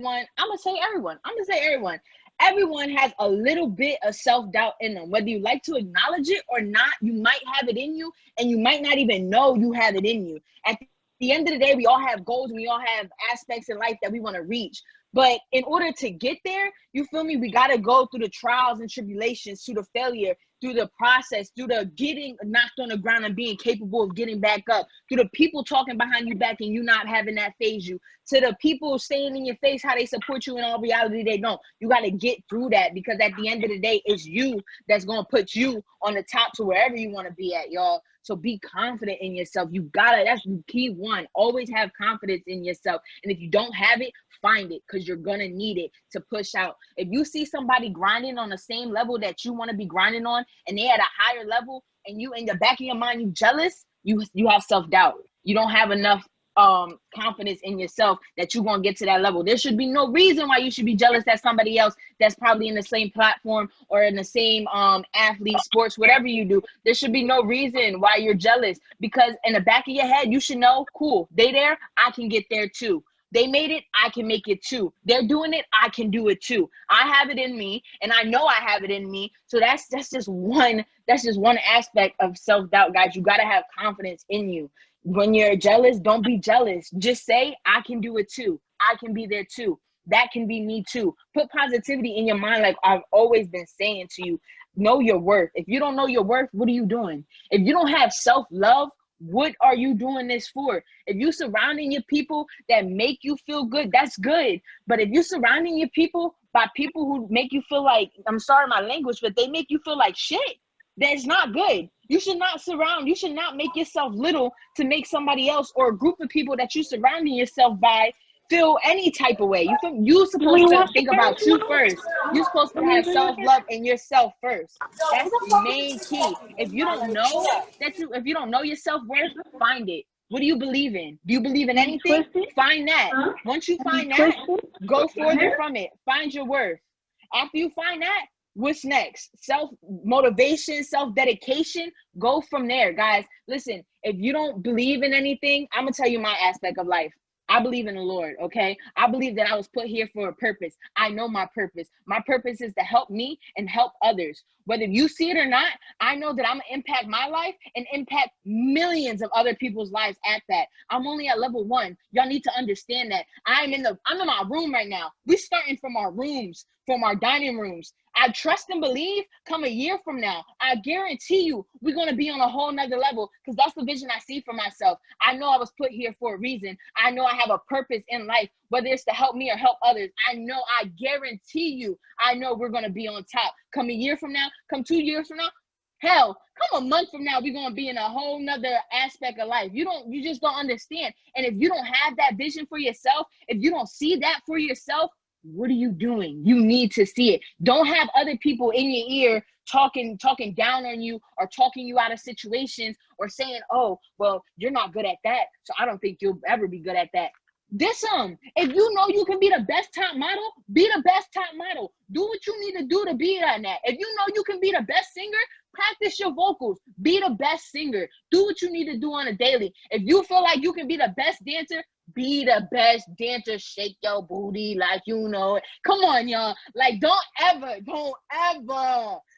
I'm gonna say everyone. Everyone has a little bit of self-doubt in them. Whether you like to acknowledge it or not, you might have it in you, and you might not even know you have it in you. At the end of the day, we all have goals and we all have aspects in life that we want to reach. But in order to get there, you feel me? We got to go through the trials and tribulations, through the failure, through the process, through the getting knocked on the ground and being capable of getting back up, through the people talking behind you back and you not having that phase you, to the people saying in your face how they support you, in all reality they don't. You got to get through that, because at the end of the day, it's you that's going to put you on the top to wherever you want to be at, y'all. So be confident in yourself. You gotta, that's the key one. Always have confidence in yourself. And if you don't have it, find it, because you're gonna need it to push out. If you see somebody grinding on the same level that you want to be grinding on, and they at a higher level, and you in the back of your mind, you jealous, you have self-doubt. You don't have enough confidence in yourself that you're gonna get to that level. There should be no reason why you should be jealous that somebody else that's probably in the same platform or in the same athlete, sports, whatever you do. There should be no reason why you're jealous, because in the back of your head, you should know, cool, they there, I can get there too. They made it, I can make it too. They're doing it, I can do it too. I have it in me, and I know I have it in me. So that's just one aspect of self-doubt, guys. You gotta have confidence in you. When you're jealous, don't be jealous. Just say, I can do it too. I can be there too. That can be me too. Put positivity in your mind, like I've always been saying to you. Know your worth. If you don't know your worth, what are you doing? If you don't have self-love, what are you doing this for? If you're surrounding your people that make you feel good, that's good. But if you're surrounding your people by people who make you feel like, I'm sorry my language, but they make you feel like shit, that's not good. You should not make yourself little to make somebody else or a group of people that you're surrounding yourself by feel any type of way. You're supposed to think about you first. You're supposed to have self-love in yourself first. That's the main key. If you don't know your self-worth, find it. What do you believe in? Do you believe in anything? Find that. Once you find that, go further from it. Find your worth. After you find that, what's next? Self-motivation, self-dedication. Go from there, guys. Listen, if you don't believe in anything, I'm going to tell you my aspect of life. I believe in the Lord, okay? I believe that I was put here for a purpose. I know my purpose. My purpose is to help me and help others. Whether you see it or not, I know that I'm going to impact my life and impact millions of other people's lives at that. I'm only at level 1. Y'all need to understand that. I'm in my room right now. We're starting from our rooms, from our dining rooms. I trust and believe come a year from now, I guarantee you we're going to be on a whole nother level, because that's the vision I see for myself. I know I was put here for a reason. I know I have a purpose in life, whether it's to help me or help others. I guarantee you, I know we're going to be on top. Come a year from now, come 2 years from now, hell, come a month from now, we're going to be in a whole nother aspect of life. You just don't understand. And if you don't have that vision for yourself, if you don't see that for yourself, what are you doing? You need to see it. Don't have other people in your ear talking down on you or talking you out of situations or saying, oh, well, you're not good at that, so I don't think you'll ever be good at that. Diss them. If you know you can be the best top model, be the best top model. Do what you need to do to be on that. If you know you can be the best singer, practice your vocals. Be the best singer. Do what you need to do on a daily. If you feel like you can be the best dancer, be the best dancer. Shake your booty like you know it. Come on, y'all. Like, don't ever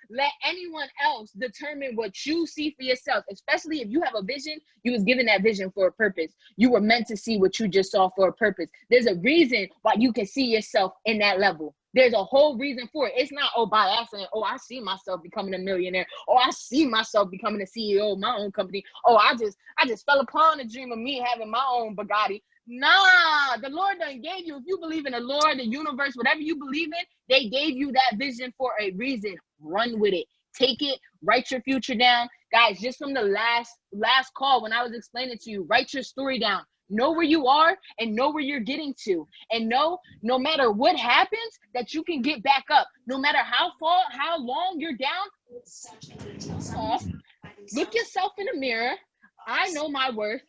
let anyone else determine what you see for yourself, especially if you have a vision. You was given that vision for a purpose. You were meant to see what you just saw for a purpose. There's a reason why you can see yourself in that level. There's a whole reason for it. It's not, oh, by accident, oh, I see myself becoming a millionaire. Oh, I see myself becoming a CEO of my own company. Oh, I just fell upon the dream of me having my own Bugatti. Nah, the Lord done gave you. If you believe in the Lord, the universe, whatever you believe in, they gave you that vision for a reason. Run with it. Take it. Write your future down. Guys, just from the last call when I was explaining to you, write your story down. Know where you are and know where you're getting to. And know, no matter what happens, that you can get back up. No matter how long you're down, look yourself in the mirror. I know my worth.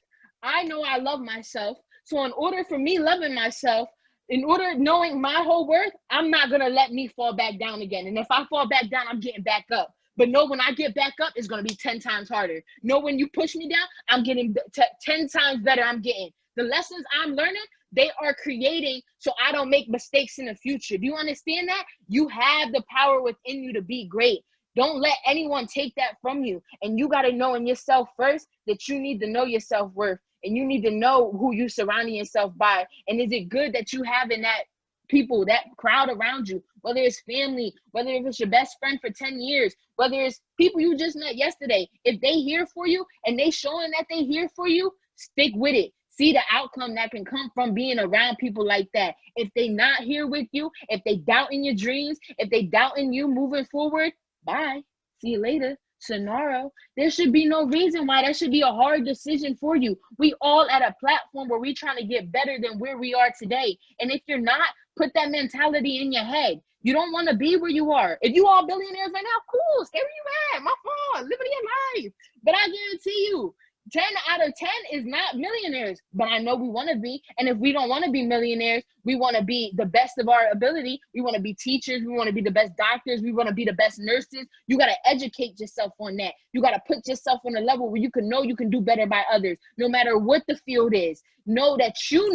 I know I love myself. So in order for me loving myself, in order knowing my whole worth, I'm not going to let me fall back down again. And if I fall back down, I'm getting back up. But know when I get back up, it's going to be 10 times harder. Know when you push me down, I'm getting 10 times better. I'm getting the lessons I'm learning. They are creating so I don't make mistakes in the future. Do you understand that? You have the power within you to be great. Don't let anyone take that from you. And you got to know in yourself first that you need to know your self-worth, and you need to know who you surrounding yourself by. And is it good that you have in that people, that crowd around you, whether it's family, whether it's your best friend for 10 years, whether it's people you just met yesterday, if they here for you and they showing that they here for you, stick with it. See the outcome that can come from being around people like that. If they not here with you, if they doubt in your dreams, if they doubt in you moving forward, bye. See you later. Sonaro. There should be no reason why that should be a hard decision for you. We all at a platform where we trying to get better than where we are today. And if you're not, put that mentality in your head. You don't want to be where you are. If you all billionaires right now, cool. Stay where you at. My fault. Living your life. But I guarantee you, 10 out of 10 is not millionaires, but I know we want to be. And if we don't want to be millionaires, we want to be the best of our ability. We want to be teachers. We want to be the best doctors. We want to be the best nurses. You got to educate yourself on that. You got to put yourself on a level where you can know you can do better by others. No matter what the field is, know that you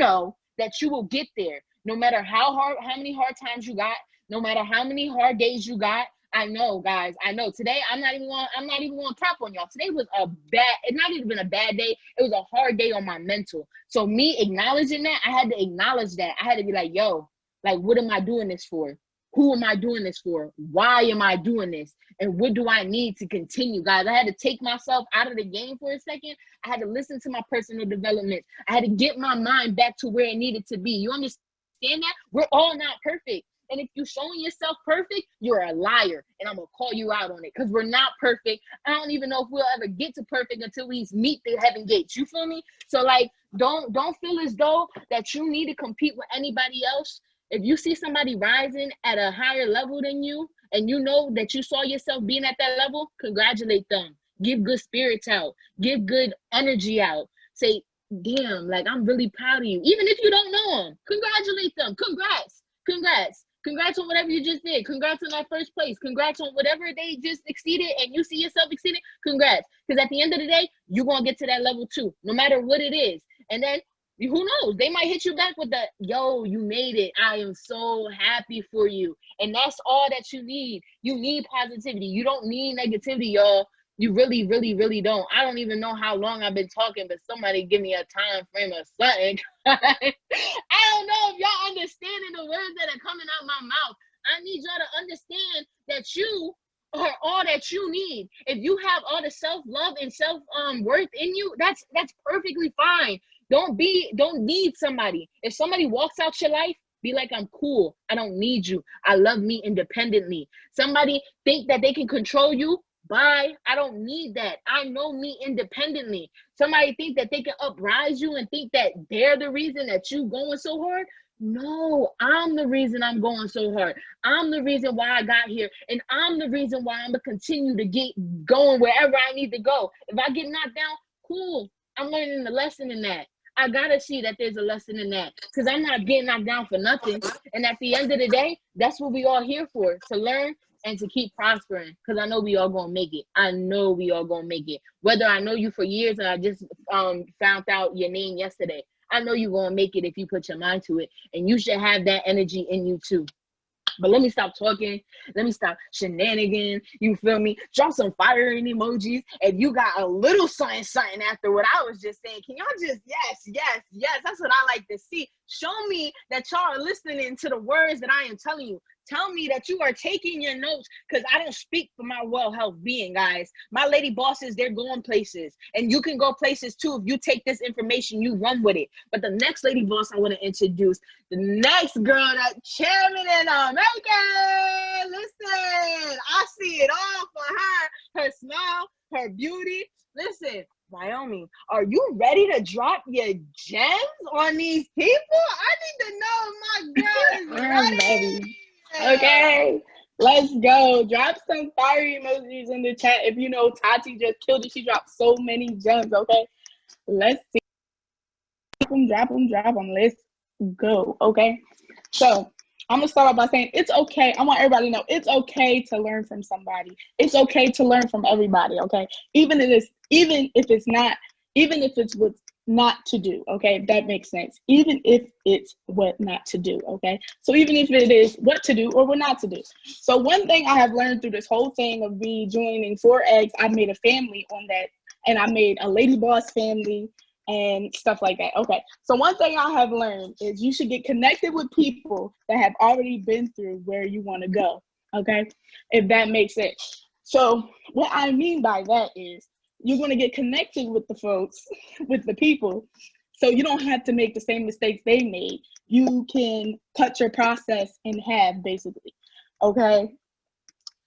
will get there. No matter how many hard times you got, no matter how many hard days you got. I know, guys. I know. Today, I'm not even going to crap on y'all. Today was it's not even a bad day. It was a hard day on my mental. So me acknowledging that, I had to acknowledge that. I had to be like, yo, like, what am I doing this for? Who am I doing this for? Why am I doing this? And what do I need to continue, guys? I had to take myself out of the game for a second. I had to listen to my personal development. I had to get my mind back to where it needed to be. You understand that? We're all not perfect. And if you're showing yourself perfect, you're a liar. And I'm going to call you out on it because we're not perfect. I don't even know if we'll ever get to perfect until we meet the heaven gates. You feel me? So like, don't feel as though that you need to compete with anybody else. If you see somebody rising at a higher level than you, and you know that you saw yourself being at that level, congratulate them. Give good spirits out. Give good energy out. Say, damn, like, I'm really proud of you. Even if you don't know them, congratulate them. Congrats. Congrats on whatever you just did. Congrats on that first place. Congrats on whatever they just exceeded and you see yourself exceeding. Congrats. Because at the end of the day, you're going to get to that level too, no matter what it is. And then who knows? They might hit you back with the, yo, you made it. I am so happy for you. And that's all that you need. You need positivity. You don't need negativity, y'all. You really, really, really don't. I don't even know how long I've been talking, but somebody give me a time frame or something. I don't know if y'all understanding the words that are coming out my mouth. I need y'all to understand that you are all that you need. If you have all the self-love and self-worth in you, that's perfectly fine. Don't need somebody. If somebody walks out your life, be like, I'm cool. I don't need you. I love me independently. Somebody think that they can control you. Bye. I don't need that. I know me independently. Somebody think that they can uprise you and think that they're the reason that you going so hard. No, I'm the reason I'm going so hard. I'm the reason why I got here. And I'm the reason why I'm going to continue to get going wherever I need to go. If I get knocked down, cool. I'm learning the lesson in that. I got to see that there's a lesson in that because I'm not getting knocked down for nothing. And at the end of the day, that's what we all here for, to learn and to keep prospering, because I know we all gonna make it. I know we all gonna make it. Whether I know you for years and I just found out your name yesterday, I know you're gonna make it if you put your mind to it. And you should have that energy in you too. But let me stop talking. Let me stop shenanigans. You feel me? Drop some firing emojis. If you got a little something after what I was just saying, can y'all just, yes. That's what I like to see. Show me that y'all are listening to the words that I am telling you. Tell me that you are taking your notes, because I don't speak for my well health being, guys. My lady bosses, they're going places. And you can go places too. If you take this information, you run with it. But the next lady boss I want to introduce, the next girl that chairman in America. Listen, I see it all for her smile, her beauty. Listen, Naomi, are you ready to drop your gems on these people? I need to know if my girl is ready. Okay, let's go. Drop some fire emojis in the chat. If you know Tati just killed it. She dropped so many gems, okay? Let's see. Drop them. Let's go, okay? So I'm going to start off by saying it's okay. I want everybody to know it's okay to learn from somebody. It's okay to learn from everybody, okay? Even if it's with not to do, okay, if that makes sense. Even if it's what not to do, okay? So even if it is what to do or what not to do. So one thing I have learned through this whole thing of me joining 4X, I made a family on that, and I made a lady boss family and stuff like that. Okay, so one thing I have learned is you should get connected with people that have already been through where you want to go, okay, if that makes sense. So what I mean by that is you're going to get connected with the folks, with the people, so you don't have to make the same mistakes they made. You can cut your process in half, basically, okay?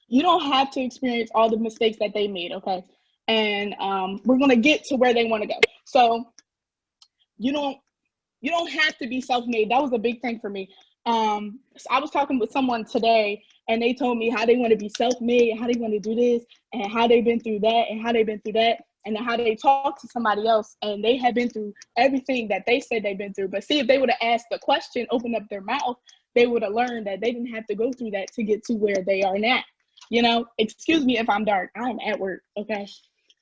You don't have to experience all the mistakes that they made, okay? And we're going to get to where they want to go. So you don't have to be self-made. That was a big thing for me. So I was talking with someone today, and they told me how they want to be self-made, how they want to do this, and how they've been through that, and how they've been through that, and then how they talk to somebody else, and they have been through everything that they said they've been through. But see, if they would have asked the question, opened up their mouth, they would have learned that they didn't have to go through that to get to where they are now. You know, excuse me if I'm dark. I'm at work, okay?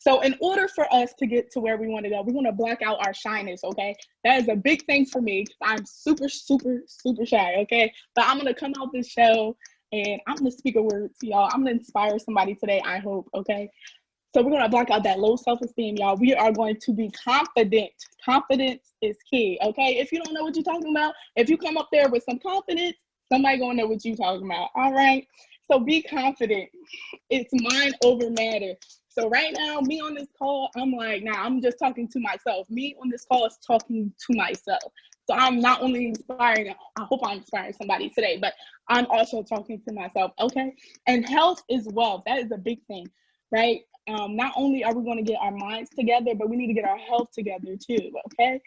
So in order for us to get to where we want to go, we're going to block out our shyness, okay? That is a big thing for me. I'm super, super, super shy, okay? But I'm going to come out this show, and I'm going to speak a word to y'all. I'm going to inspire somebody today, I hope, okay? So we're going to block out that low self-esteem, y'all. We are going to be confident. Confidence is key, okay? If you don't know what you're talking about, if you come up there with some confidence, somebody going to know what you're talking about, all right? So be confident. It's mind over matter. So right now, me on this call, I'm like, nah, I'm just talking to myself. Me on this call is talking to myself. So I'm not only inspiring, I hope I'm inspiring somebody today, but I'm also talking to myself, okay? And health is wealth. That is a big thing, right? Not only are we going to get our minds together, but we need to get our health together too, okay?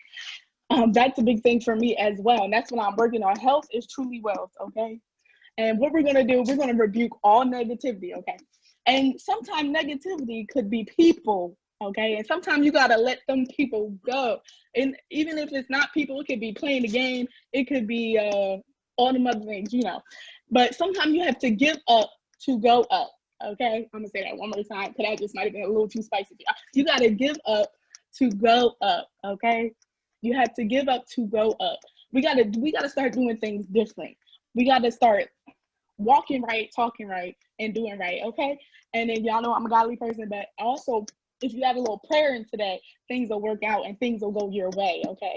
That's a big thing for me as well. And that's what I'm working on. Health is truly wealth, okay? And what we're going to do, we're going to rebuke all negativity, okay? And sometimes negativity could be people, okay? And sometimes you got to let them people go. And even if it's not people, it could be playing the game. It could be all the other things, you know. But sometimes you have to give up to go up, okay? I'm going to say that one more time because that just might have been a little too spicy. You got to give up to go up, okay? You have to give up to go up. We got to start doing things different. We got to start walking right, talking right, and doing right, okay? And then y'all know I'm a godly person, but also if you have a little prayer in today, things will work out and things will go your way, okay?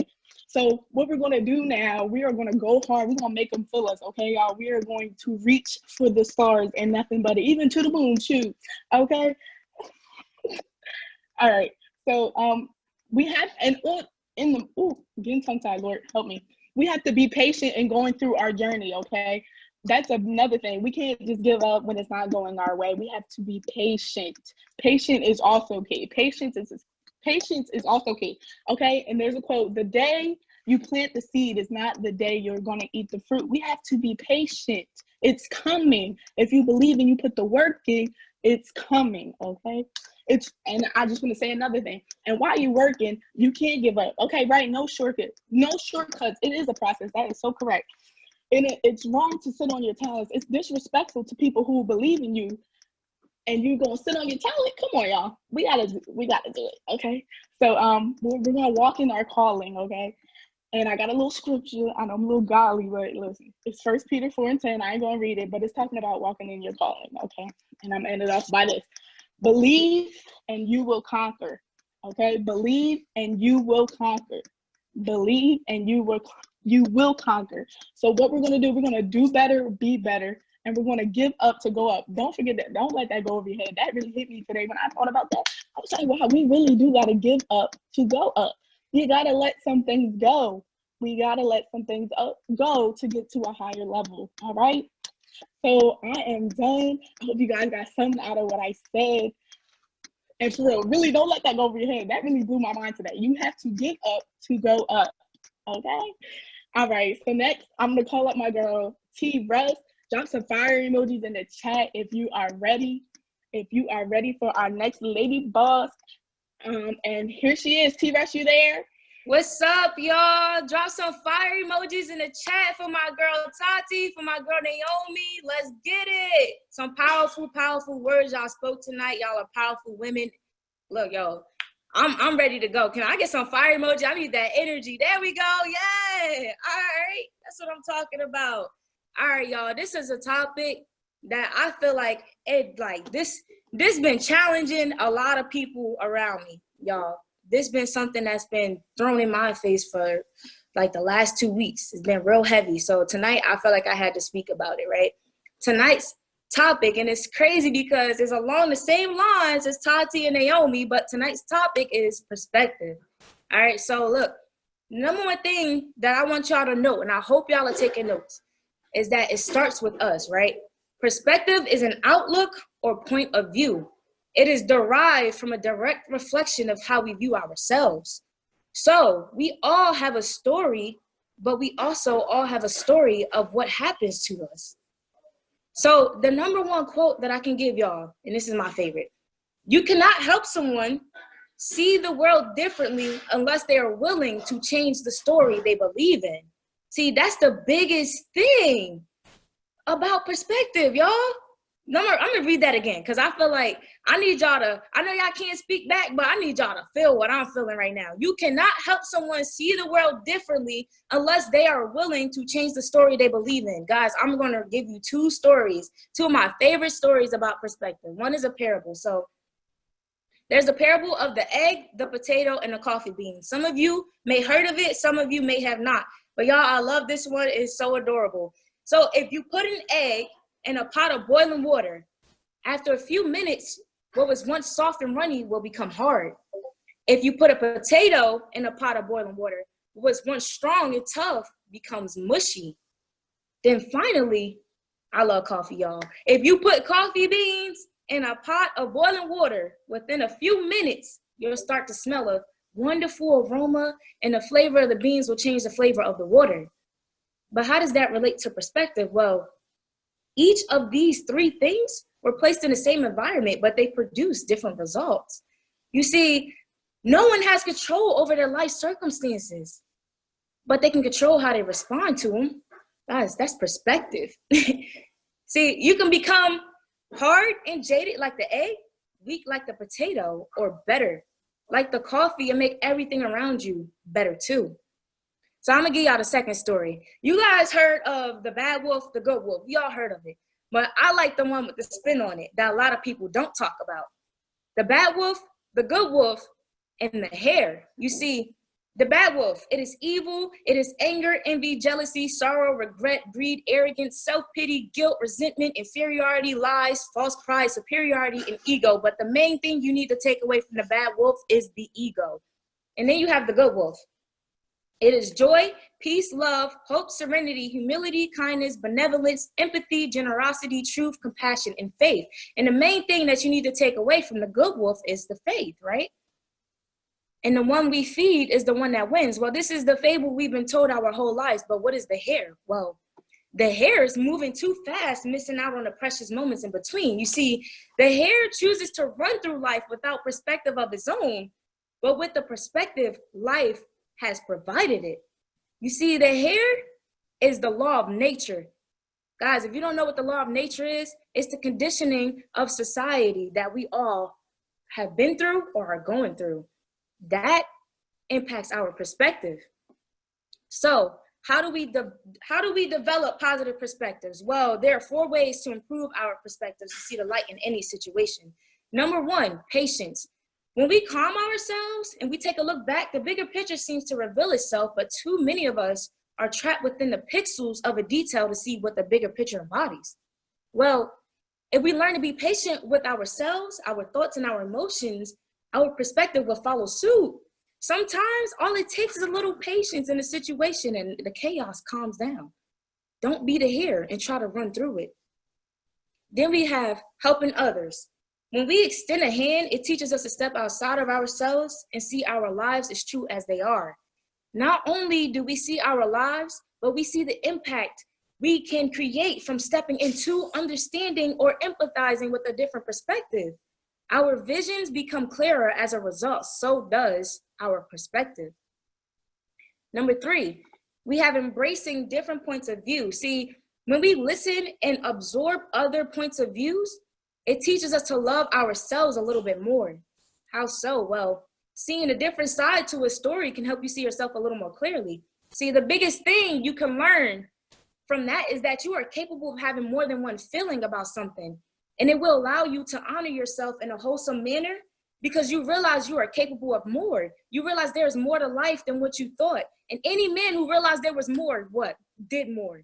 So what we're going to do now, we are going to go hard. We're going to make them feel us, okay, y'all? We are going to reach for the stars and nothing but it, even to the moon, shoot, okay? All right. So we have, and in the, getting tongue-tied, Lord, help me. We have to be patient in going through our journey, okay? That's another thing. We can't just give up when it's not going our way. We have to be patient. Patient is also key. Patience is also key, okay? And there's a quote, the day you plant the seed is not the day you're going to eat the fruit. We have to be patient. It's coming. If you believe and you put the work in, it's coming, okay? And I just want to say another thing. And while you're working, you can't give up. Okay, right? No shortcuts. No shortcuts. It is a process. That is so correct. And it's wrong to sit on your talents. It's disrespectful to people who believe in you, and you gonna sit on your talent. Come on, y'all. We gotta do it. Okay. So we're gonna walk in our calling. Okay. And I got a little scripture. I know I'm a little godly, but listen, it's 1 Peter 4:10. I ain't gonna read it, but it's talking about walking in your calling. Okay. And I'm ended off by this. Believe and you will conquer. Okay. Believe and you will conquer. Believe and you will conquer. So what we're going to do, we're going to do better, be better, and we're going to give up to go up. Don't forget that. Don't let that go over your head. That really hit me today when I thought about that. I was like, wow, we really do got to give up to go up. You got to let some things go. We got to let some things go to get to a higher level. All right. So I am done. I hope you guys got something out of what I said. And for real, really don't let that go over your head. That really blew my mind today. You have to give up to go up. Okay? All right. So next, I'm going to call up my girl, T. Russ. Drop some fire emojis in the chat if you are ready. If you are ready for our next lady boss. And here she is. T. Russ, you there? What's up, y'all? Drop some fire emojis in the chat for my girl Tati, for my girl Naomi. Let's get it. Some powerful, powerful words y'all spoke tonight. Y'all are powerful women. Look, yo, I'm ready to go. Can I get some fire emoji? I need that energy. There we go. Yeah. All right. That's what I'm talking about. All right, y'all. This is a topic that I feel like this been challenging a lot of people around me, y'all. This been something that's been thrown in my face for like the last 2 weeks. It's been real heavy. So tonight I felt like I had to speak about it, right? Tonight's topic, and it's crazy because it's along the same lines as Tati and Naomi, but tonight's topic is perspective. All right, so look, number one thing that I want y'all to know, and I hope y'all are taking notes, is that it starts with us, right? Perspective is an outlook or point of view. It is derived from a direct reflection of how we view ourselves. So we all have a story, but we also all have a story of what happens to us. So the number one quote that I can give y'all, and this is my favorite: you cannot help someone see the world differently unless they are willing to change the story they believe in. See, that's the biggest thing about perspective, y'all. I'm gonna read that again because I feel like I need y'all to, I know y'all can't speak back, but I need y'all to feel what I'm feeling right now. You cannot help someone see the world differently unless they are willing to change the story they believe in. Guys, I'm gonna give you two stories, two of my favorite stories about perspective. One is a parable. So there's a parable of the egg, the potato, and the coffee bean. Some of you may heard of it, some of you may have not. But y'all, I love this one. It's so adorable. So if you put an egg in a pot of boiling water, after a few minutes, what was once soft and runny will become hard. If you put a potato in a pot of boiling water, what was once strong and tough becomes mushy. Then finally, I love coffee, y'all. If you put coffee beans in a pot of boiling water, within a few minutes, you'll start to smell a wonderful aroma, and the flavor of the beans will change the flavor of the water. But how does that relate to perspective? Well, each of these three things were placed in the same environment, but they produce different results. You see, no one has control over their life circumstances, but they can control how they respond to them. Guys, that's perspective. See, you can become hard and jaded like the egg, weak like the potato, or better like the coffee, and make everything around you better too. So I'm gonna give y'all the second story. You guys heard of the bad wolf, the good wolf. Y'all heard of it. But I like the one with the spin on it that a lot of people don't talk about. The bad wolf, the good wolf, and the hare. You see, the bad wolf, it is evil, it is anger, envy, jealousy, sorrow, regret, greed, arrogance, self-pity, guilt, resentment, inferiority, lies, false pride, superiority, and ego. But the main thing you need to take away from the bad wolf is the ego. And then you have the good wolf. It is joy, peace, love, hope, serenity, humility, kindness, benevolence, empathy, generosity, truth, compassion, and faith. And the main thing that you need to take away from the good wolf is the faith, right? And the one we feed is the one that wins. Well, this is the fable we've been told our whole lives, but what is the hare? Well, the hare is moving too fast, missing out on the precious moments in between. You see, the hare chooses to run through life without perspective of its own, but with the perspective life has provided it. You see, the hare is the law of nature. Guys, if you don't know what the law of nature is, it's the conditioning of society that we all have been through or are going through. That impacts our perspective. So how do we develop positive perspectives? Well, there are 4 ways to improve our perspectives to see the light in any situation. Number 1, patience. When we calm ourselves and we take a look back, the bigger picture seems to reveal itself, but too many of us are trapped within the pixels of a detail to see what the bigger picture embodies. Well, if we learn to be patient with ourselves, our thoughts, and our emotions, our perspective will follow suit. Sometimes all it takes is a little patience in a situation and the chaos calms down. Don't be the hare and try to run through it. Then we have helping others. When we extend a hand, it teaches us to step outside of ourselves and see our lives as true as they are. Not only do we see our lives, but we see the impact we can create from stepping into understanding or empathizing with a different perspective. Our visions become clearer as a result, so does our perspective. Number 3, we have embracing different points of view. See, when we listen and absorb other points of views, it teaches us to love ourselves a little bit more. How so? Well, seeing a different side to a story can help you see yourself a little more clearly. See, the biggest thing you can learn from that is that you are capable of having more than one feeling about something. And it will allow you to honor yourself in a wholesome manner because you realize you are capable of more. You realize there's more to life than what you thought. And any man who realized there was more, what? Did more.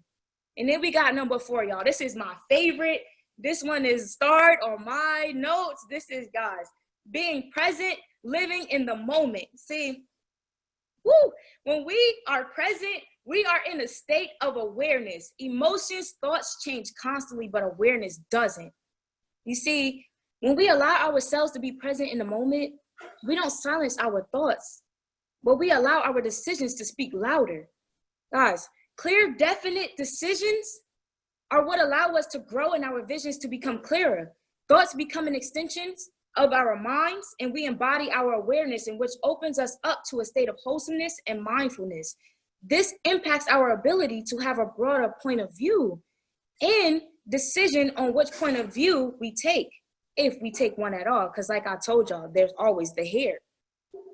And then we got number 4, y'all. This is my favorite. This one is starred on my notes. This is, guys, being present, living in the moment. See, when we are present, we are in a state of awareness. Emotions, thoughts change constantly, but awareness doesn't. You see, when we allow ourselves to be present in the moment, we don't silence our thoughts, but we allow our decisions to speak louder. Guys, clear, definite decisions are what allow us to grow and our visions to become clearer. Thoughts become an extensions of our minds, and we embody our awareness, in which opens us up to a state of wholesomeness and mindfulness. This impacts our ability to have a broader point of view and decision on which point of view we take, if we take one at all, because like I told y'all, there's always the here.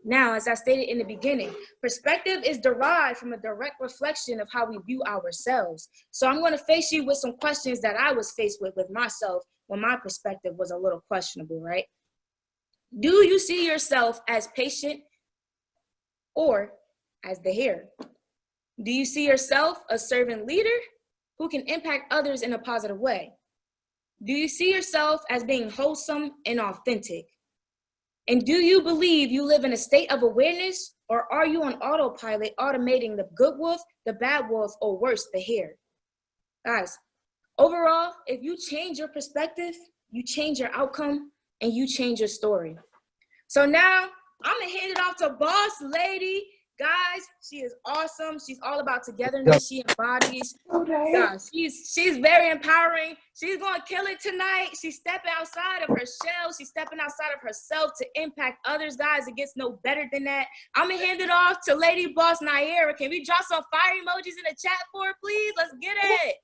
Now, as I stated in the beginning, perspective is derived from a direct reflection of how we view ourselves. So I'm going to face you with some questions that I was faced with myself when my perspective was a little questionable, right? Do you see yourself as patient or as the here? Do you see yourself a servant leader who can impact others in a positive way? Do you see yourself as being wholesome and authentic? And do you believe you live in a state of awareness, or are you on autopilot automating the good wolf, the bad wolf, or worse, the hare? Guys, overall, if you change your perspective, you change your outcome, and you change your story. So now I'm gonna hand it off to Boss Lady. Guys, she is awesome. She's all about togetherness. She embodies. Guys, she's very empowering. She's gonna kill it tonight. She's stepping outside of her shell. She's stepping outside of herself to impact others. Guys, it gets no better than that. I'm gonna hand it off to Lady Boss Naira. Can we drop some fire emojis in the chat for her, please? Let's get it.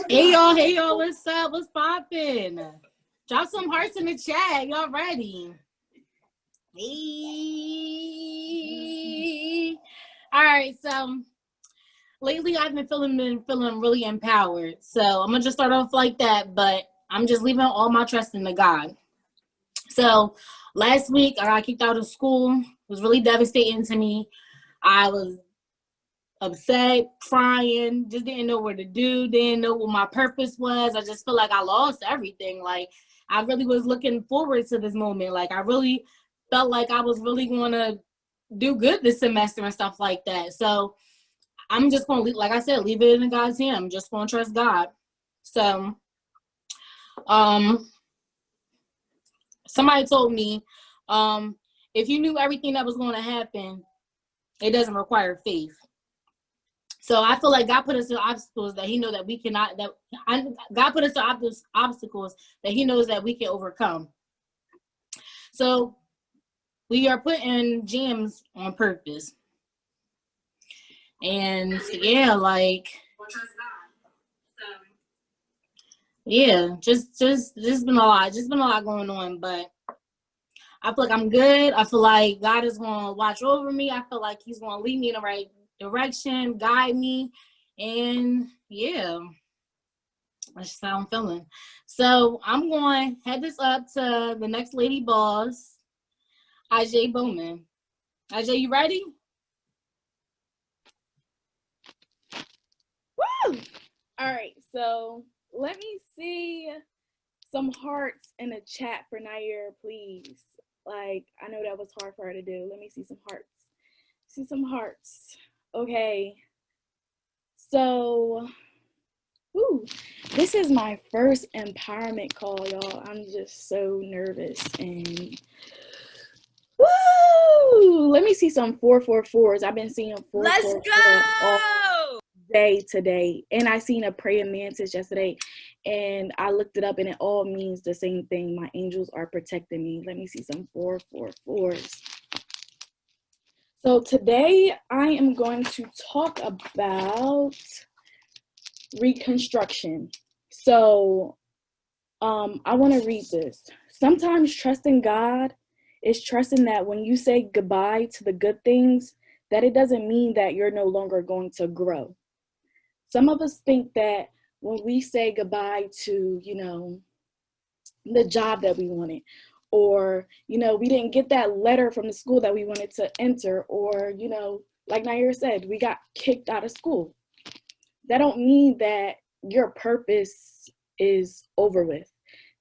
Hey y'all, what's up? What's poppin'? Drop some hearts in the chat. Y'all ready? Hey. All right, so lately I've been feeling really empowered. So I'm gonna just start off like that, but I'm just leaving all my trust in the God. So last week I got kicked out of school. It was really devastating to me. I was upset, crying, just didn't know what to do, didn't know what my purpose was. I just feel like I lost everything. Like, I really was looking forward to this moment. Like, I really felt like I was really going to do good this semester and stuff like that. So I'm just going to, like I said, leave it in God's hand. I'm just going to trust God. So somebody told me, if you knew everything that was going to happen, it doesn't require faith. So I feel like God put us in obstacles that he knows that we cannot, God put us in obstacles that he knows that we can overcome. So we are putting jams on purpose. And yeah, like, yeah, just been a lot going on, but I feel like I'm good. I feel like God is going to watch over me. I feel like he's going to lead me in the right direction, guide me, and yeah, that's just how I'm feeling. So I'm going to head this up to the next lady boss, Ajai Bowman. Ajai, you ready? Woo! All right, so let me see some hearts in the chat for Nair, please. Like, I know that was hard for her to do. Let me see some hearts. See some hearts. Okay, so, this is my first empowerment call, y'all. I'm just so nervous and, let me see some 444s. I've been seeing 444 Let's go! all day today, and I seen a prayer mantis yesterday, and I looked it up, and it all means the same thing. My angels are protecting me. Let me see some 444s. So today I am going to talk about reconstruction. So I want to read this. Sometimes trusting God It's trusting that when you say goodbye to the good things, that it doesn't mean that you're no longer going to grow. Some of us think that when we say goodbye to, the job that we wanted, or, we didn't get that letter from the school that we wanted to enter, or, like Naira said, we got kicked out of school. That don't mean that your purpose is over with.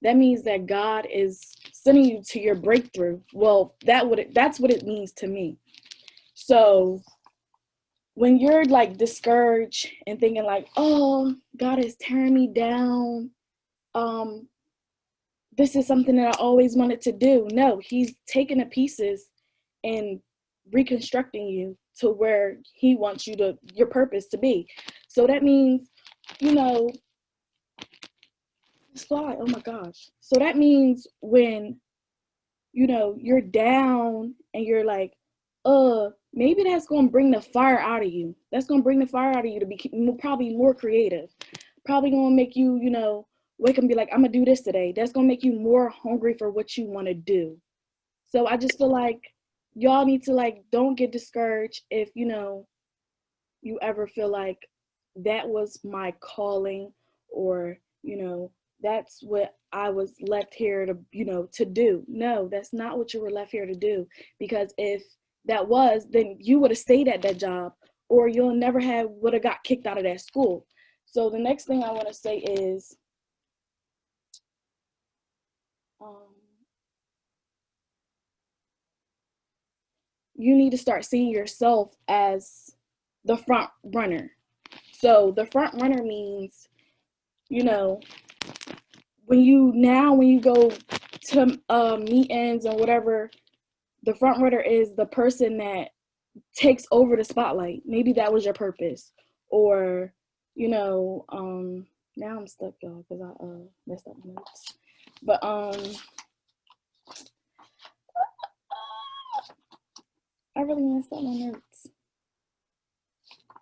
That means that God is sending you to your breakthrough. Well, that's what it means to me. So when you're like discouraged and thinking like, oh, God is tearing me down, this is something that I always wanted to do. No, he's taking the pieces and reconstructing you to where he wants your purpose to be. So that means, this fly, oh my gosh. So that means when, you're down and you're like, maybe that's going to bring the fire out of you. That's going to bring the fire out of you to be probably more creative. Probably going to make you, wake up and be like, I'm going to do this today. That's going to make you more hungry for what you want to do. So I just feel like y'all need to don't get discouraged if, you ever feel like that was my calling, or, that's what I was left here to, to do. No, that's not what you were left here to do. Because if that was, then you would have stayed at that job, or you'll never would have got kicked out of that school. So the next thing I want to say is, you need to start seeing yourself as the front runner. So the front runner means, when you go to meetings and whatever, the front runner is the person that takes over the spotlight. Maybe that was your purpose, or now I'm stuck, y'all, because I messed up my notes. But I really messed up my notes.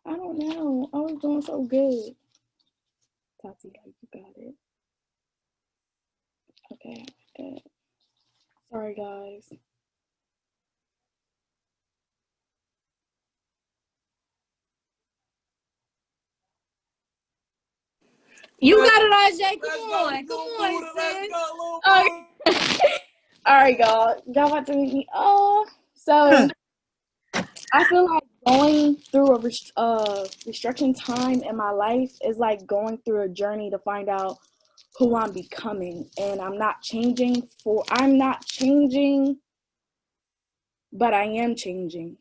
I don't know. I was doing so good. Tati, you got it. Okay, good. Sorry, guys. You got it, Ajay. Come on, sis. All right, y'all. Y'all about to meet me. Oh, so I feel like going through a restriction time in my life is like going through a journey to find out who I'm becoming. And I'm not changing, but I am changing.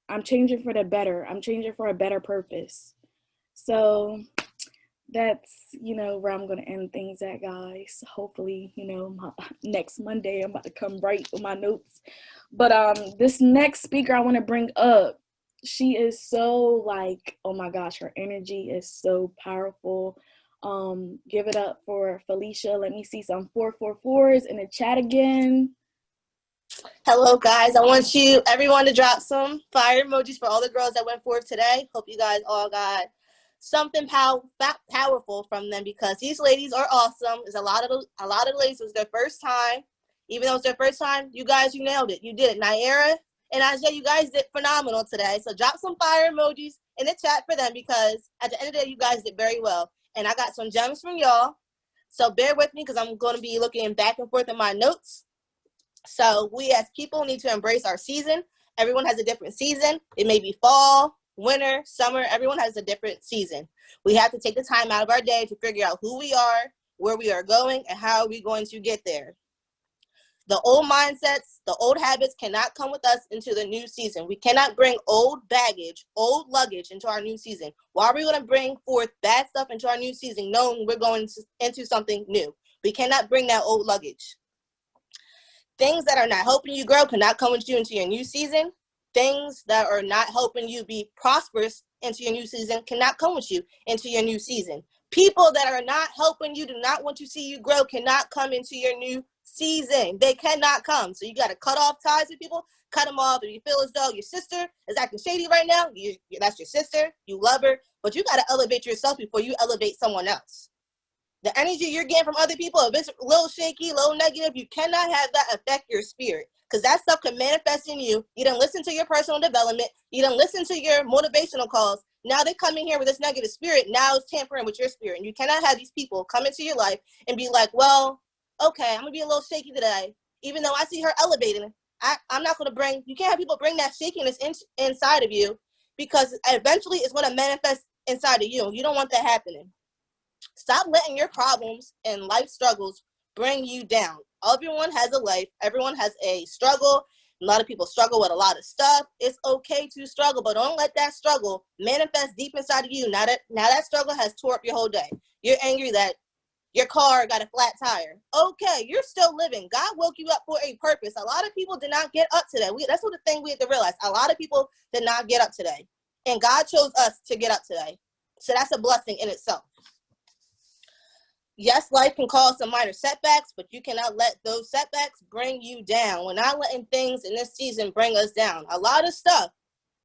I'm changing for the better. I'm changing for a better purpose. So that's, where I'm going to end things at, guys. Hopefully, next Monday I'm about to come right with my notes. But this next speaker I want to bring up, she is so oh my gosh, her energy is so powerful. Give it up for Felicia. Let me see some 444s in the chat again. Hello, guys. I want everyone to drop some fire emojis for all the girls that went forth today. Hope you guys all got something powerful from them, because these ladies are awesome. It's a lot of the ladies, it was their first time. Even though it's their first time, you nailed it. You did it. Naira and Ajay, you guys did phenomenal today. So drop some fire emojis in the chat for them, because at the end of the day, you guys did very well. And I got some gems from y'all. So bear with me, because I'm going to be looking back and forth in my notes. So we as people need to embrace our season. Everyone has a different season. It may be fall, winter, summer. Everyone has a different season. We have to take the time out of our day to figure out who we are, where we are going, and how are we going to get there. The old mindsets, the old habits cannot come with us into the new season. We cannot bring old baggage, old luggage into our new season. Why are we going to bring forth bad stuff into our new season knowing we're going into something new? We cannot bring that old luggage. Things that are not helping you grow cannot come with you into your new season. Things that are not helping you be prosperous into your new season cannot come with you into your new season. People that are not helping you, do not want to see you grow, cannot come into your new season. They cannot come. So you got to cut off ties with people, cut them off. If you feel as though your sister is acting shady right now, that's your sister, you love her, but you got to elevate yourself before you elevate someone else. The energy you're getting from other people, if it's a little shaky, a little negative, you cannot have that affect your spirit, because that stuff can manifest in you. You didn't listen to your personal development. You didn't listen to your motivational calls. Now they come in here with this negative spirit. Now it's tampering with your spirit. And you cannot have these people come into your life and be like, well, okay, I'm going to be a little shaky today. Even though I see her elevating, I'm not going to bring, you can't have people bring that shakiness inside of you, because eventually it's going to manifest inside of you. You don't want that happening. Stop letting your problems and life struggles bring you down. Everyone has a life. Everyone has a struggle. A lot of people struggle with a lot of stuff. It's okay to struggle, but don't let that struggle manifest deep inside of you. Now that struggle has tore up your whole day. You're angry that your car got a flat tire. Okay, you're still living. God woke you up for a purpose. A lot of people did not get up today. That's what the thing we have to realize. A lot of people did not get up today. And God chose us to get up today. So that's a blessing in itself. Yes, life can cause some minor setbacks, but you cannot let those setbacks bring you down. We're not letting things in this season bring us down. A lot of stuff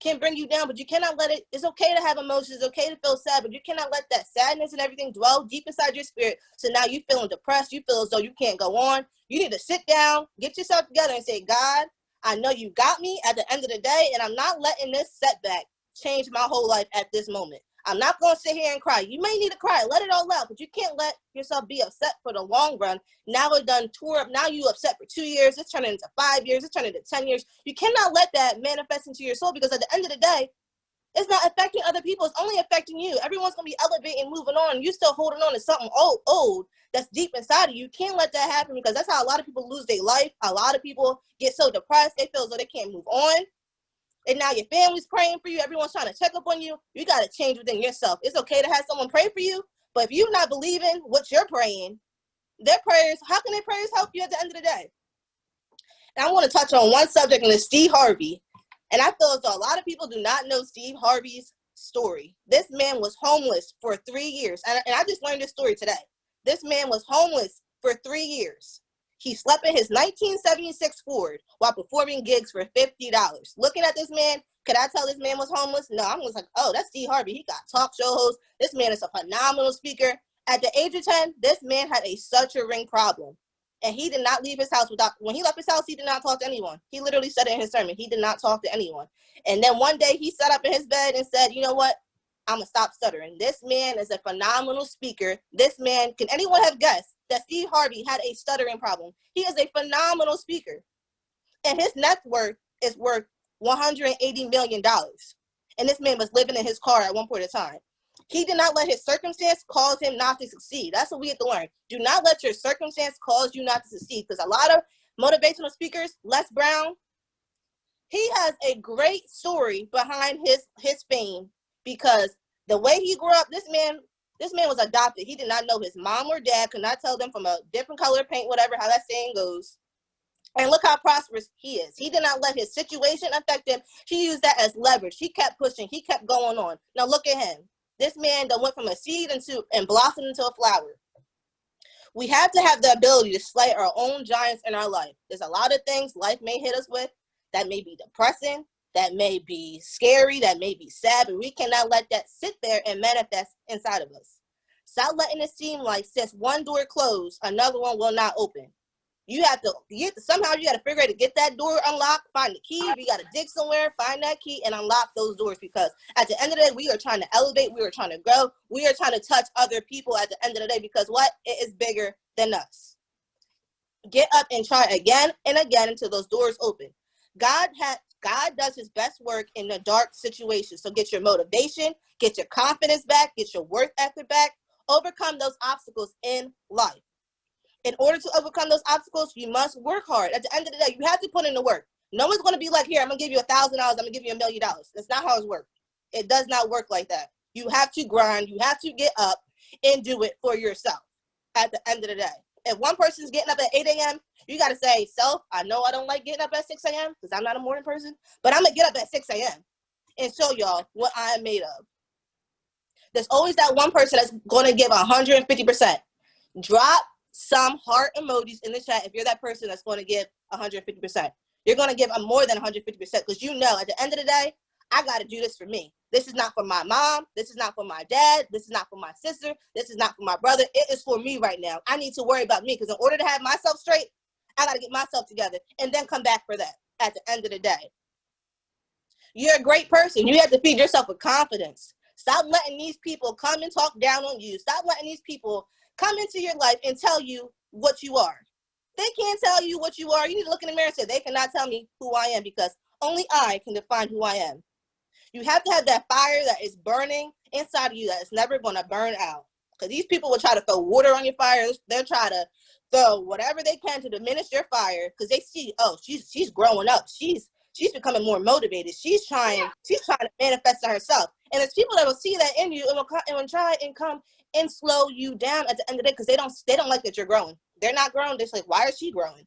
can bring you down, but you cannot let it. It's okay to have emotions. It's okay to feel sad, but you cannot let that sadness and everything dwell deep inside your spirit. So now you're feeling depressed. You feel as though you can't go on. You need to sit down, get yourself together and say, God, I know you got me at the end of the day, and I'm not letting this setback change my whole life at this moment. I'm not going to sit here and cry. You may need to cry. Let it all out, but you can't let yourself be upset for the long run. Now it's done tore up. Now you upset for 2 years. It's turning into 5 years. It's turning into 10 years. You cannot let that manifest into your soul, because at the end of the day, it's not affecting other people. It's only affecting you. Everyone's going to be elevating, moving on. You're still holding on to something old that's deep inside of you. You can't let that happen, because that's how a lot of people lose their life. A lot of people get so depressed, they feel as though they can't move on. And now your family's praying for you. Everyone's trying to check up on you. You got to change within yourself. It's okay to have someone pray for you, but if you're not believing what you're praying, their prayers, how can their prayers help you at the end of the day? And I want to touch on one subject, and it's Steve Harvey. And I feel as though a lot of people do not know Steve Harvey's story. This man was homeless for 3 years. And I just learned this story today. This man was homeless for 3 years. He slept in his 1976 Ford while performing gigs for $50. Looking at this man, could I tell this man was homeless? No, I was like, oh, that's Steve Harvey. He got talk show host. This man is a phenomenal speaker. At the age of 10, this man had a suturing problem. And he did not leave his house when he left his house, he did not talk to anyone. He literally said it in his sermon. He did not talk to anyone. And then one day he sat up in his bed and said, you know what? I'm going to stop stuttering. This man is a phenomenal speaker. This man, can anyone have guessed that Steve Harvey had a stuttering problem? He is a phenomenal speaker. And his net worth is worth $180 million. And this man was living in his car at one point in time. He did not let his circumstance cause him not to succeed. That's what we have to learn. Do not let your circumstance cause you not to succeed. Because a lot of motivational speakers, Les Brown, he has a great story behind his fame, because the way he grew up, this man was adopted. He did not know his mom or dad, could not tell them from a different color paint, whatever, how that saying goes. And look how prosperous he is. He did not let his situation affect him. He used that as leverage. He kept pushing. He kept going on. Now look at him. This man that went from a seed and blossomed into a flower. We have to have the ability to slay our own giants in our life. There's a lot of things life may hit us with that may be depressing, that may be scary, that may be sad, but we cannot let that sit there and manifest inside of us. Stop letting it seem like since one door closed, another one will not open. You have to somehow you got to figure out to get that door unlocked, find the key. You got to dig somewhere, find that key, and unlock those doors, because at the end of the day, we are trying to elevate, we are trying to grow, we are trying to touch other people at the end of the day, because what? It is bigger than us. Get up and try again and again until those doors open. God does his best work in the dark situation. So get your motivation, get your confidence back, get your work ethic back, overcome those obstacles in life. In order to overcome those obstacles, you must work hard. At the end of the day, you have to put in the work. No one's going to be like, here, I'm going to give you $1,000. I'm going to give you $1 million. That's not how it works. It does not work like that. You have to grind. You have to get up and do it for yourself at the end of the day. If one person's getting up at 8 a.m., you got to say, self, I know I don't like getting up at 6 a.m. because I'm not a morning person, but I'm going to get up at 6 a.m. and show y'all what I am made of. There's always that one person that's going to give 150%. Drop some heart emojis in the chat if you're that person that's going to give 150%. You're going to give more than 150% because you know at the end of the day, I got to do this for me. This is not for my mom. This is not for my dad. This is not for my sister. This is not for my brother. It is for me right now. I need to worry about me, because in order to have myself straight, I got to get myself together and then come back for that at the end of the day. You're a great person. You have to feed yourself with confidence. Stop letting these people come and talk down on you. Stop letting these people come into your life and tell you what you are. They can't tell you what you are. You need to look in the mirror and say, they cannot tell me who I am, because only I can define who I am. You have to have that fire that is burning inside of you that is never going to burn out. Because these people will try to throw water on your fire. They'll try to throw whatever they can to diminish your fire, because they see, oh, she's growing up. She's becoming more motivated. She's trying to manifest to herself. And it's people that will see that in you and will try and come and slow you down at the end of the day, because they don't like that you're growing. They're not growing. They're like, why is she growing?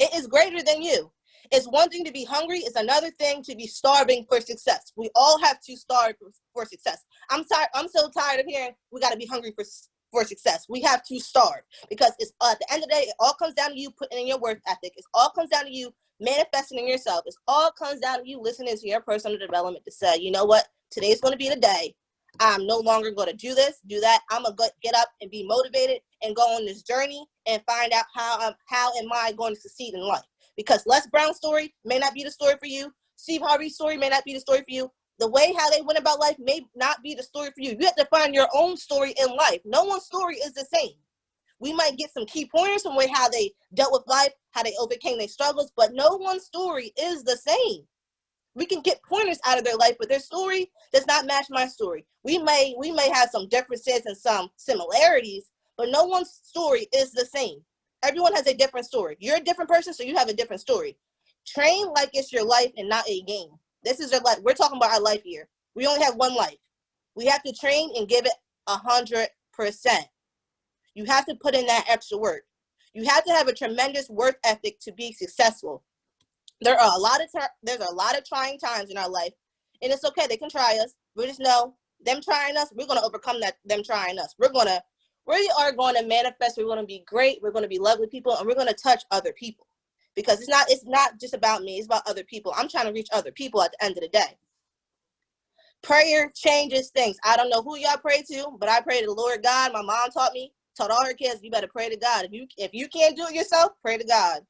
It is greater than you. It's one thing to be hungry. It's another thing to be starving for success. We all have to starve for success. I'm so tired of hearing we got to be hungry for success. We have to starve, because it's at the end of the day, it all comes down to you putting in your work ethic. It all comes down to you manifesting in yourself. It all comes down to you listening to your personal development to say, you know what, today's going to be the day. I'm no longer going to do this, do that. I'm going to get up and be motivated and go on this journey and find out how am I going to succeed in life. Because Les Brown's story may not be the story for you. Steve Harvey's story may not be the story for you. The way how they went about life may not be the story for you. You have to find your own story in life. No one's story is the same. We might get some key pointers from how they dealt with life, how they overcame their struggles, but no one's story is the same. We can get pointers out of their life, but their story does not match my story. We may have some differences and some similarities, but no one's story is the same. Everyone has a different story. You're a different person, so you have a different story. Train like it's your life and not a game. This is your life. We're talking about our life here. We only have one life. We have to train and give it 100%. You have to put in that extra work. You have to have a tremendous work ethic to be successful. There's a lot of trying times in our life, and it's okay. They can try us. We just know them trying us. We're going to overcome them trying us. We are going to manifest. We're going to be great. We're going to be lovely people, and we're going to touch other people, because it's not just about me. It's about other people. I'm trying to reach other people at the end of the day. Prayer changes things. I don't know who y'all pray to, but I pray to the Lord God. My mom taught all her kids, you better pray to God. If you can't do it yourself, pray to God.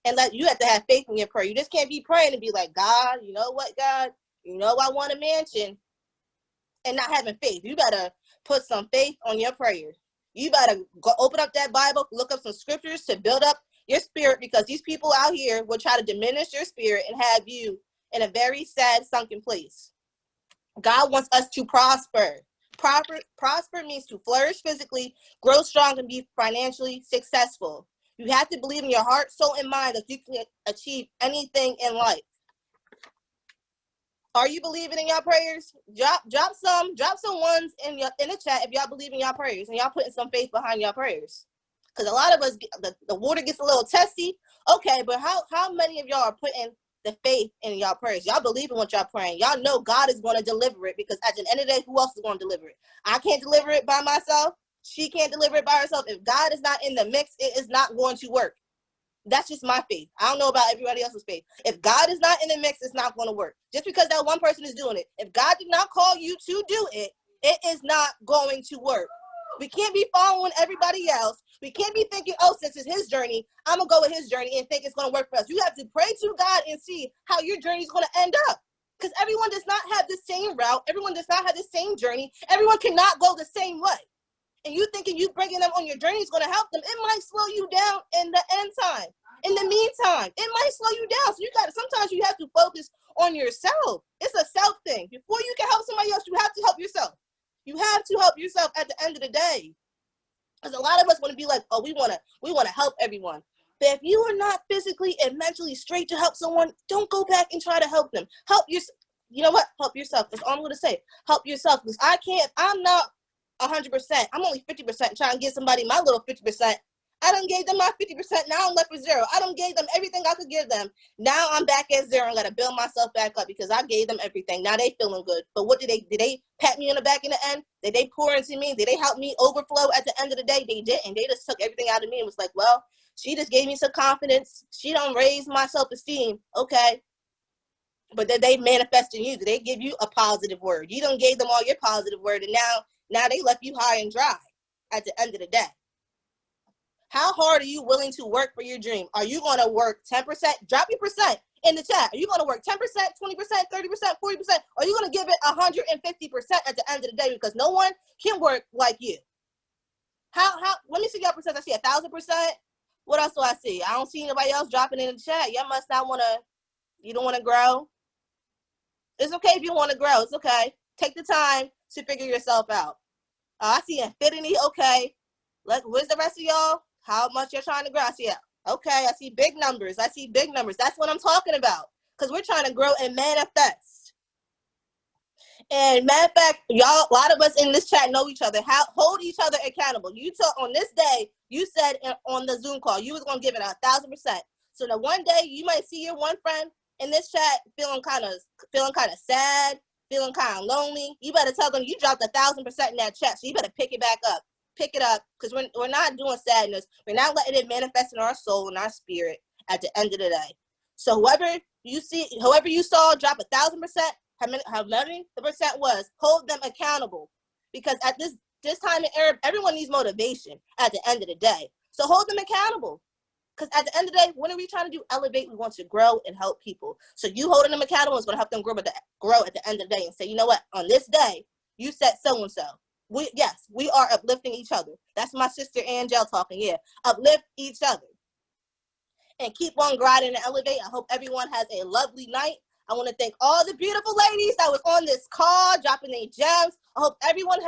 And you have to have faith in your prayer. You just can't be praying and be like, God, you know what, God? You know I want a mansion, and not having faith. You better put some faith on your prayer. You better go open up that Bible, look up some scriptures to build up your spirit, because these people out here will try to diminish your spirit and have you in a very sad, sunken place. God wants us to prosper. Prosper means to flourish physically, grow strong, and be financially successful. You have to believe in your heart, soul, and mind that you can achieve anything in life. Are you believing in your prayers? Drop some ones in the chat if y'all believe in your prayers and y'all putting some faith behind your prayers. Because a lot of us, the water gets a little testy. Okay, but how many of y'all are putting the faith in y'all prayers? Y'all believe in what y'all praying. Y'all know God is going to deliver it, because at the end of the day, who else is going to deliver it? I can't deliver it by myself. She can't deliver it by herself. If God is not in the mix, it is not going to work. That's just my faith. I don't know about everybody else's faith. If God is not in the mix, it's not going to work. Just because that one person is doing it. If God did not call you to do it, it is not going to work. We can't be following everybody else. We can't be thinking, oh, since it's his journey, I'm going to go with his journey and think it's going to work for us. You have to pray to God and see how your journey is going to end up. Because everyone does not have the same route. Everyone does not have the same journey. Everyone cannot go the same way. And you thinking you bringing them on your journey is going to help them. It might slow you down in the end time. In the meantime, it might slow you down. So sometimes you have to focus on yourself. It's a self thing. Before you can help somebody else, you have to help yourself. You have to help yourself at the end of the day. Because a lot of us want to be like, oh, we want to help everyone. But if you are not physically and mentally straight to help someone, don't go back and try to help them. Help yourself. You know what? Help yourself. That's all I'm going to say. Help yourself. Because I'm not 100%. I'm only 50% trying to give somebody my little 50%. I done gave them my 50%. Now I'm left with zero. I done gave them everything I could give them. Now I'm back at zero and got to build myself back up because I gave them everything. Now they feeling good. But what did they pat me on the back in the end? Did they pour into me? Did they help me overflow at the end of the day? They didn't. They just took everything out of me and was like, well, she just gave me some confidence. She done raised my self-esteem. Okay. But did they manifest in you? Did they give you a positive word? You done gave them all your positive word, and now they left you high and dry at the end of the day. How hard are you willing to work for your dream? Are you going to work 10%? Drop your percent in the chat. Are you going to work 10%, 20%, 30%, 40%? Or are you going to give it 150% at the end of the day? Because no one can work like you. How? Let me see your percent. I see 1,000%. What else do I see? I don't see anybody else dropping in the chat. Y'all must not want to. You don't want to grow. It's okay if you want to grow. It's okay. Take the time to figure yourself out. I see infinity. Okay. Where's the rest of y'all? How much you're trying to grow? I see it. Okay. I see big numbers. That's what I'm talking about. Because we're trying to grow and manifest. And matter of fact, y'all, a lot of us in this chat know each other. Hold each other accountable. You talk on this day. You said on the Zoom call you was gonna give it 1,000%. So the one day you might see your one friend in this chat feeling kind of sad, feeling kind of lonely. You better tell them you dropped 1,000% in that chat. So you better pick it back up. Pick it up, because we're not doing sadness. We're not letting it manifest in our soul and our spirit at the end of the day. So whoever you saw drop 1,000%, how many the percent was, hold them accountable. Because at this time in era, everyone needs motivation at the end of the day. So hold them accountable. Because at the end of the day, what are we trying to do? Elevate. We want to grow and help people. So you holding them accountable is going to help them grow at the end of the day and say, you know what? On this day, you said so-and-so. We are uplifting each other. That's my sister Angel talking. Yeah, uplift each other. And keep on grinding and elevate. I hope everyone has a lovely night. I want to thank all the beautiful ladies that was on this call, dropping their gems. I hope everyone has